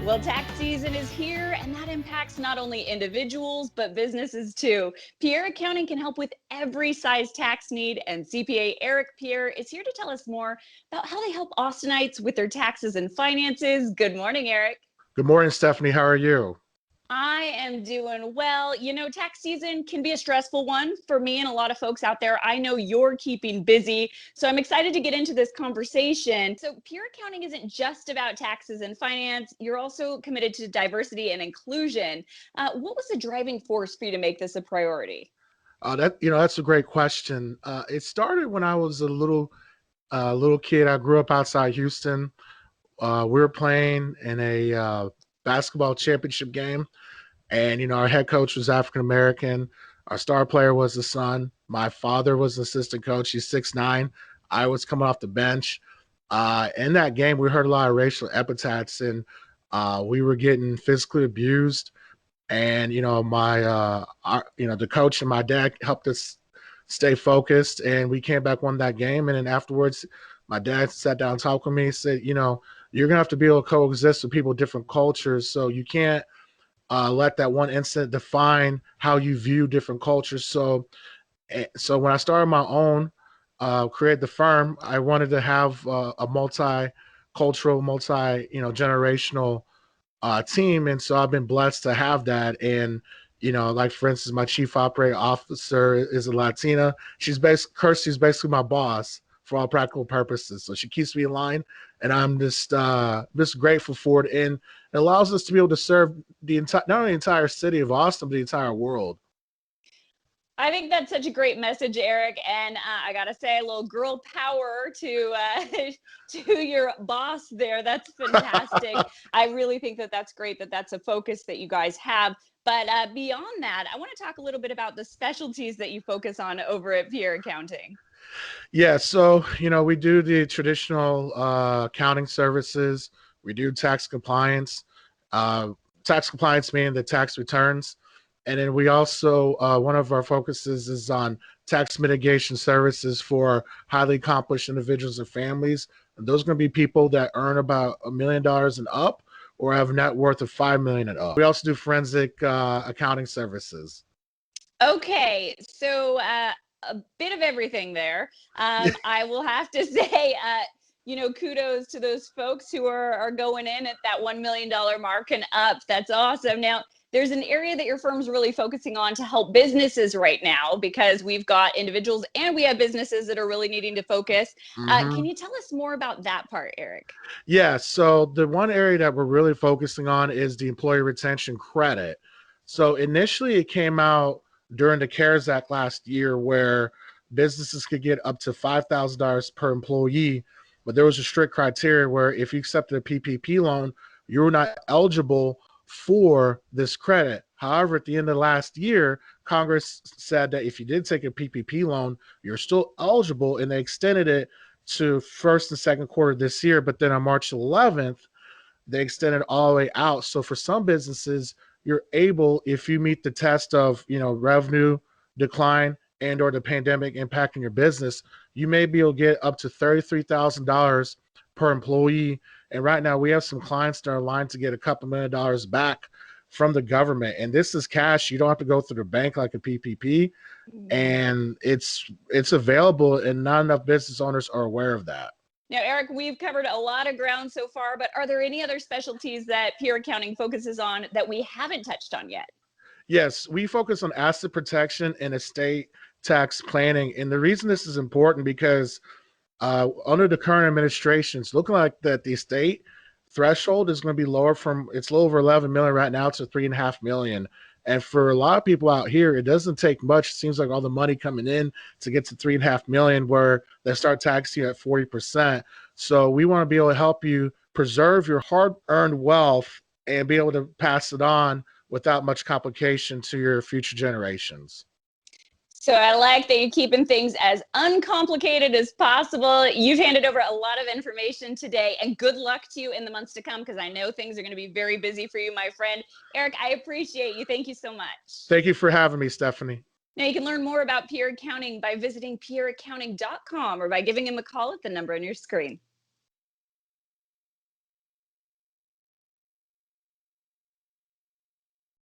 Well, tax season is here, and that impacts not only individuals, but businesses too. Pierre Accounting can help with every size tax need, and CPA Eric Pierre is here to tell us more about how they help Austinites with their taxes and finances. Good morning, Eric. Good morning, Stephanie. How are you? I am doing well. You know, tax season can be a stressful one for me and a lot of folks out there. I know you're keeping busy, so I'm excited to get into this conversation. So, Pure Accounting isn't just about taxes and finance. You're also committed to diversity and inclusion. What was the driving force for you to make this a priority? That's a great question. It started when I was a little kid. I grew up outside Houston. We were playing in a basketball championship game, and our head coach was African American. Our star player was the son. My father was the assistant coach. He's 6'9". I was coming off the bench. In that game, we heard a lot of racial epithets, and we were getting physically abused. And the coach and my dad helped us stay focused, and we came back, won that game. And then afterwards, my dad sat down and talked with me and said, you're gonna have to be able to coexist with people with different cultures, so you can't let that one incident define how you view different cultures. So when I started my own, create the firm, I wanted to have a multicultural, generational team. And so I've been blessed to have that. And, like for instance, my chief operating officer is a Latina. Kirsty's basically my boss for all practical purposes. So she keeps me in line, and I'm just grateful for it. And it allows us to be able to serve not only the entire city of Austin, but the entire world. I think that's such a great message, Eric. And I gotta say, a little girl power to to your boss there. That's fantastic. I really think that that's great. That's a focus that you guys have. But beyond that, I want to talk a little bit about the specialties that you focus on over at Pierre Accounting. Yeah, so we do the traditional accounting services. We do tax compliance. Tax compliance meaning the tax returns. And then we also, one of our focuses is on tax mitigation services for highly accomplished individuals and families. And those are going to be people that earn about $1 million and up, or have a net worth of $5 million and up. We also do forensic accounting services. Okay, so a bit of everything there. I will have to say, kudos to those folks who are going in at that $1 million mark and up. That's awesome. Now, there's an area that your firm's really focusing on to help businesses right now, because we've got individuals and we have businesses that are really needing to focus. Can you tell us more about that part, Eric? Yeah, so the one area that we're really focusing on is the employee retention credit. So initially it came out during the CARES Act last year, where businesses could get up to $5,000 per employee, but there was a strict criteria where if you accepted a PPP loan, you were not eligible for this credit. However, at the end of last year, Congress said that if you did take a PPP loan, you're still eligible, and they extended it to first and second quarter this year. But then on March 11th, they extended all the way out. So for some businesses, you're able, if you meet the test of revenue decline and or the pandemic impacting your business, you may be able to get up to $33,000 per employee. And right now we have some clients that are aligned to get a couple $1 million back from the government. And this is cash. You don't have to go through the bank like a PPP. And it's available, and not enough business owners are aware of that. Now, Eric, we've covered a lot of ground so far, but are there any other specialties that Pierre Accounting focuses on that we haven't touched on yet? Yes, we focus on asset protection and estate tax planning. And the reason this is important, because under the current administration, it's looking like that the estate threshold is going to be lower from, it's a little over 11 million right now to 3.5 million. And for a lot of people out here, it doesn't take much. It seems like all the money coming in to get to 3.5 million, where they start taxing you at 40%. So we want to be able to help you preserve your hard-earned wealth and be able to pass it on without much complication to your future generations. So I like that you're keeping things as uncomplicated as possible. You've handed over a lot of information today, and good luck to you in the months to come, because I know things are going to be very busy for you, my friend. Eric, I appreciate you. Thank you so much. Thank you for having me, Stephanie. Now, you can learn more about Pierre Accounting by visiting pierreaccounting.com or by giving him a call at the number on your screen.